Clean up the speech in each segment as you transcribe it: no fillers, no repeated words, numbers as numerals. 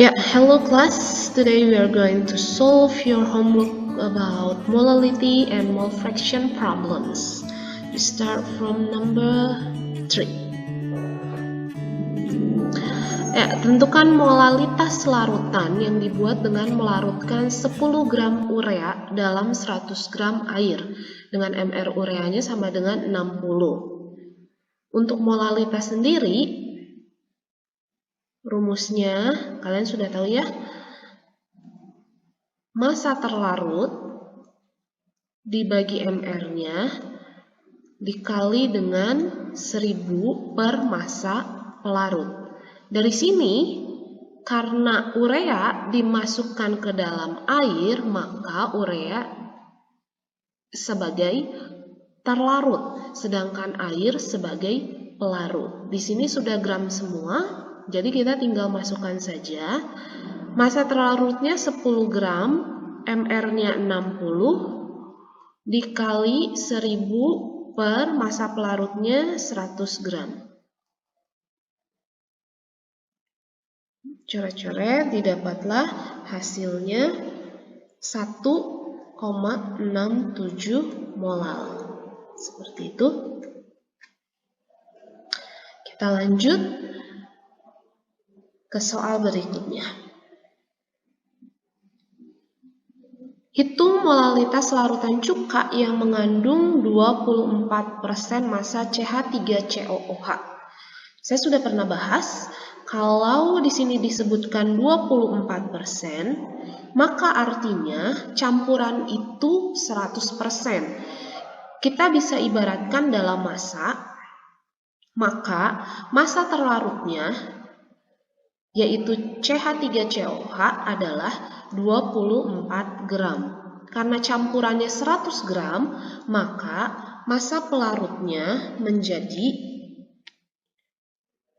Hello class. Today we are going to solve your homework about molality and mole fraction problems. We start from number 3. Tentukan molalitas larutan yang dibuat dengan melarutkan 10 gram urea dalam 100 gram air dengan MR ureanya sama dengan 60. Untuk molalitas sendiri, rumusnya kalian sudah tahu ya. Massa terlarut dibagi MR-nya dikali dengan 1000 per massa pelarut. Dari sini, karena urea dimasukkan ke dalam air, maka urea sebagai terlarut, sedangkan air sebagai pelarut. Di sini sudah gram semua. Jadi kita tinggal masukkan saja. Massa terlarutnya 10 gram, MR-nya 60, dikali 1000 per massa pelarutnya 100 gram. Coret-coret, didapatlah hasilnya 1,67 molal. Seperti itu. Kita lanjut ke soal berikutnya. Hitung molalitas larutan cuka yang mengandung 24% massa CH3COOH. Saya sudah pernah bahas, kalau di sini disebutkan 24%, maka artinya campuran itu 100%. Kita bisa ibaratkan dalam massa, maka massa terlarutnya yaitu CH3COOH adalah 24 gram. Karena campurannya 100 gram, maka massa pelarutnya menjadi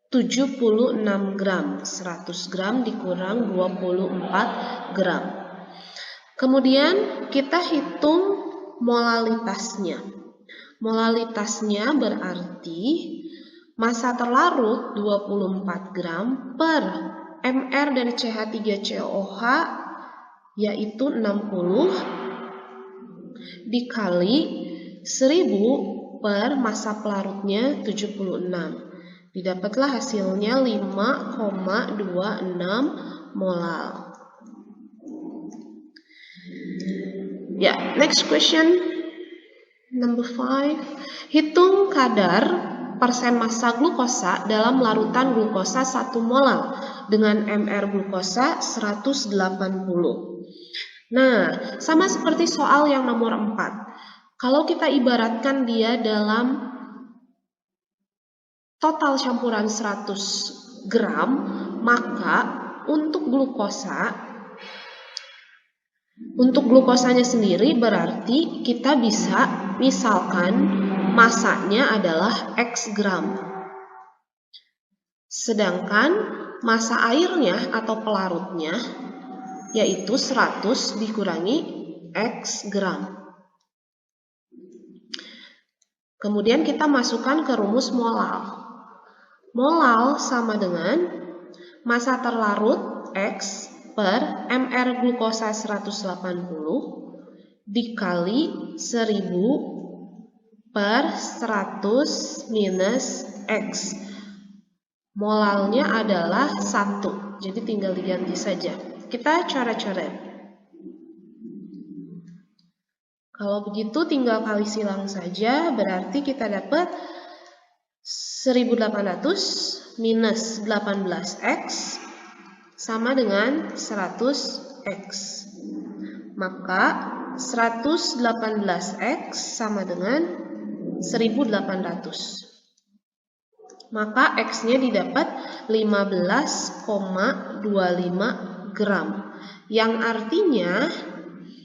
76 gram. 100 gram dikurang 24 gram. Kemudian kita hitung molalitasnya. Molalitasnya berarti massa terlarut 24 gram per MR dari CH3COOH yaitu 60 dikali 1000 per massa pelarutnya 76. Didapatlah hasilnya 5,26 molal. Next question. Number 5. Hitung kadar persen massa glukosa dalam larutan glukosa 1 molal dengan MR glukosa 180. Nah, sama seperti soal yang nomor 4. Kalau kita ibaratkan dia dalam total campuran 100 gram, maka untuk glukosanya sendiri berarti kita bisa misalkan massanya adalah X gram. Sedangkan massa airnya atau pelarutnya yaitu 100 dikurangi X gram. Kemudian kita masukkan ke rumus molal. Molal sama dengan massa terlarut X per MR glukosa 180 dikali 1000 per 100 minus X. Molalnya adalah 1, jadi tinggal diganti saja. Kita coret-coret. Kalau begitu tinggal kali silang saja, berarti kita dapat 1800 minus 18X sama dengan 100X. Maka 118X sama dengan 1800. Maka X-nya didapat 15,25 gram. Yang artinya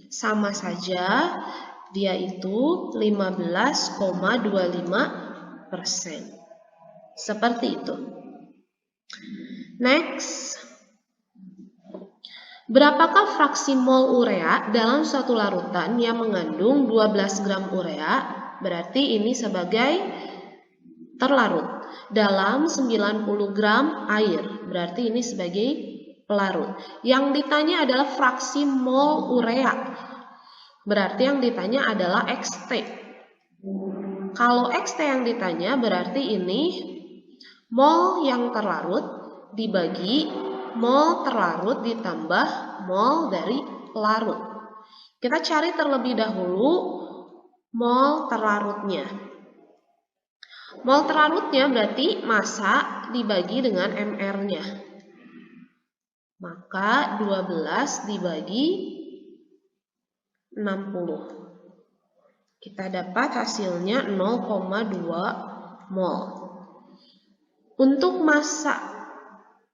sama saja, dia itu 15,25%. Seperti itu. Next. Berapakah fraksi mol urea dalam suatu larutan yang mengandung 12 gram urea? Berarti ini sebagai terlarut dalam 90 gram air. Berarti ini sebagai pelarut. Yang ditanya adalah fraksi mol urea. Berarti yang ditanya adalah XT. Kalau XT yang ditanya berarti ini mol yang terlarut dibagi mol terlarut ditambah mol dari pelarut. Kita cari terlebih dahulu mol terlarutnya. Mol terlarutnya berarti massa dibagi dengan MR-nya. Maka 12 dibagi 60. Kita dapat hasilnya 0,2 mol. Untuk massa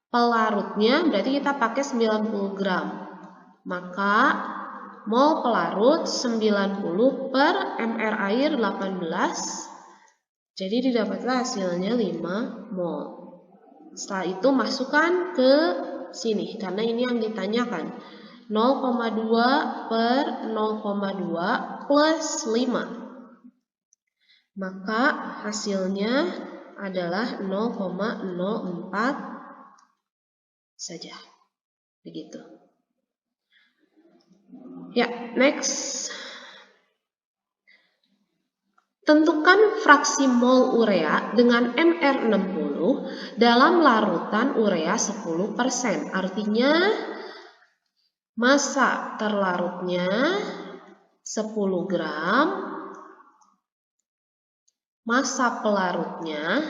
pelarutnya berarti kita pakai 90 gram. Maka mol pelarut 90 per MR air 18. Jadi didapatlah hasilnya 5 mol. Setelah itu masukkan ke sini karena ini yang ditanyakan. 0,2 per 0,2 plus 5. Maka hasilnya adalah 0,04 saja. Begitu. Ya, next. Tentukan fraksi mol urea dengan MR60 dalam larutan urea 10%. Artinya massa terlarutnya 10 gram, massa pelarutnya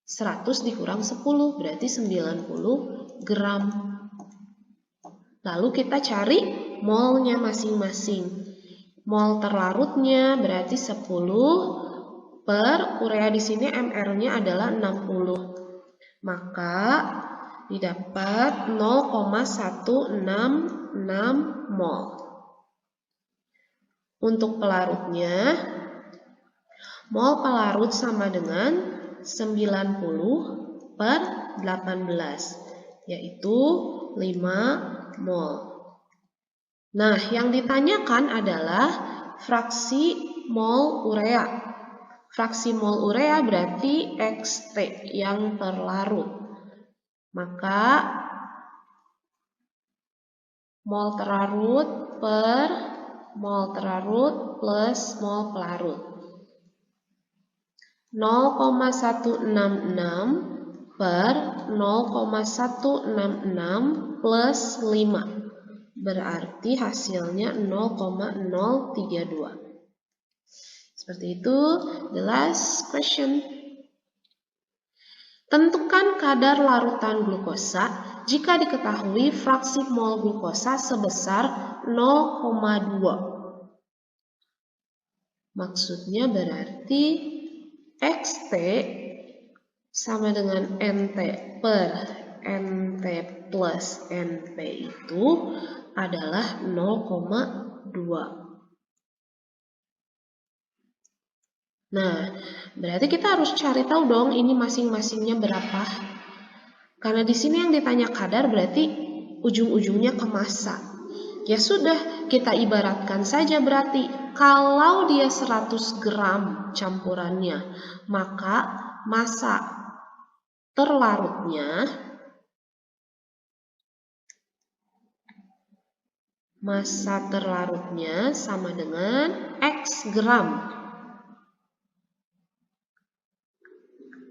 100 dikurang 10 berarti 90 gram. Lalu kita cari molnya masing-masing. Mol terlarutnya berarti 10 per urea di sini MR-nya adalah 60. Maka didapat 0,166 mol. Untuk pelarutnya, mol pelarut sama dengan 90 per 18, yaitu 5 mol. Nah, yang ditanyakan adalah fraksi mol urea. Fraksi mol urea berarti XT yang terlarut. Maka mol terlarut per mol terlarut plus mol pelarut. 0,166 per 0,166 plus 5. Berarti hasilnya 0,032. Seperti itu. The last question. Tentukan kadar larutan glukosa jika diketahui fraksi mol glukosa sebesar 0,2. Maksudnya berarti XT sama dengan NT per NT plus NP itu adalah 0,2. Nah, berarti kita harus cari tahu dong ini masing-masingnya berapa. Karena di sini yang ditanya kadar berarti ujung-ujungnya ke massa. Ya sudah, kita ibaratkan saja berarti kalau dia 100 gram campurannya, maka massa terlarutnya sama dengan X gram.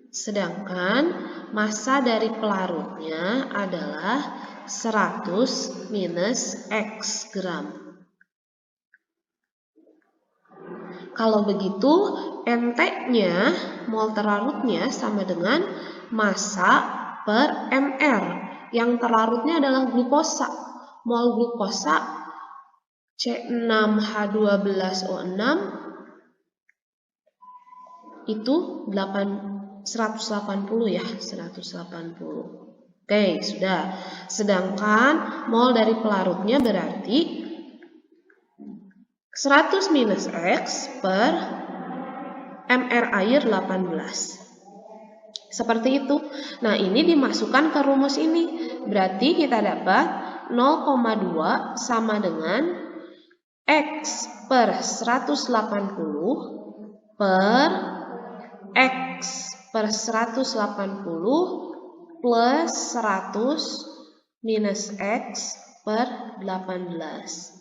Sedangkan massa dari pelarutnya adalah 100 minus X gram. Kalau begitu, NT-nya, mol terlarutnya sama dengan massa per MR. Yang terlarutnya adalah glukosa. Mol glukosa C6H12O6 itu 180 ya, 180. Oke, sudah. Sedangkan mol dari pelarutnya berarti 100 minus X per MR air 18. Seperti itu. Nah, ini dimasukkan ke rumus ini. Berarti kita dapat 0,2 sama dengan X per 180 per X per 180 plus 100 minus X per 18.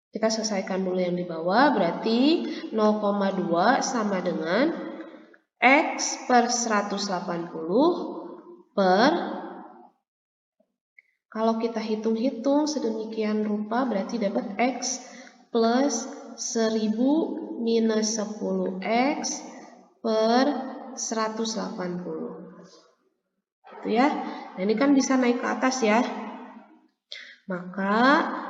Kita selesaikan dulu yang di bawah, berarti 0,2 sama dengan X per 180 per, kalau kita hitung-hitung sedemikian rupa berarti dapat X plus 1000 minus 10X per 180. Gitu ya. Nah, ini kan bisa naik ke atas ya. Maka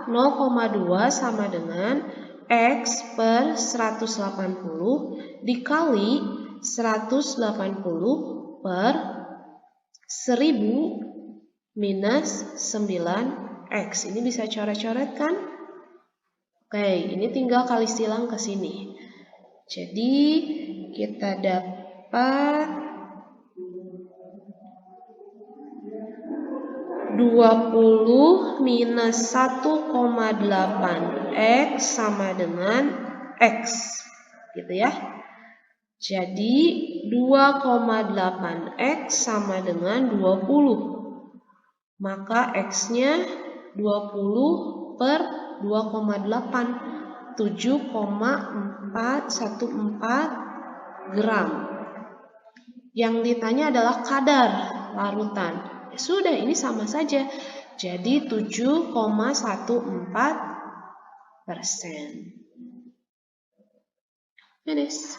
0,2 sama dengan X per 180 dikali 180 per 1000 minus 9X. Ini bisa coret-coret kan? Oke, ini tinggal kali silang ke sini. Jadi kita dapat 20 minus 1,8 X sama dengan X, gitu ya. Jadi 2,8 X sama dengan 20. Maka X-nya 20 per 2,8, 7,414 gram. Yang ditanya adalah kadar larutan. Sudah, ini sama saja. Jadi 7,14%. Finish.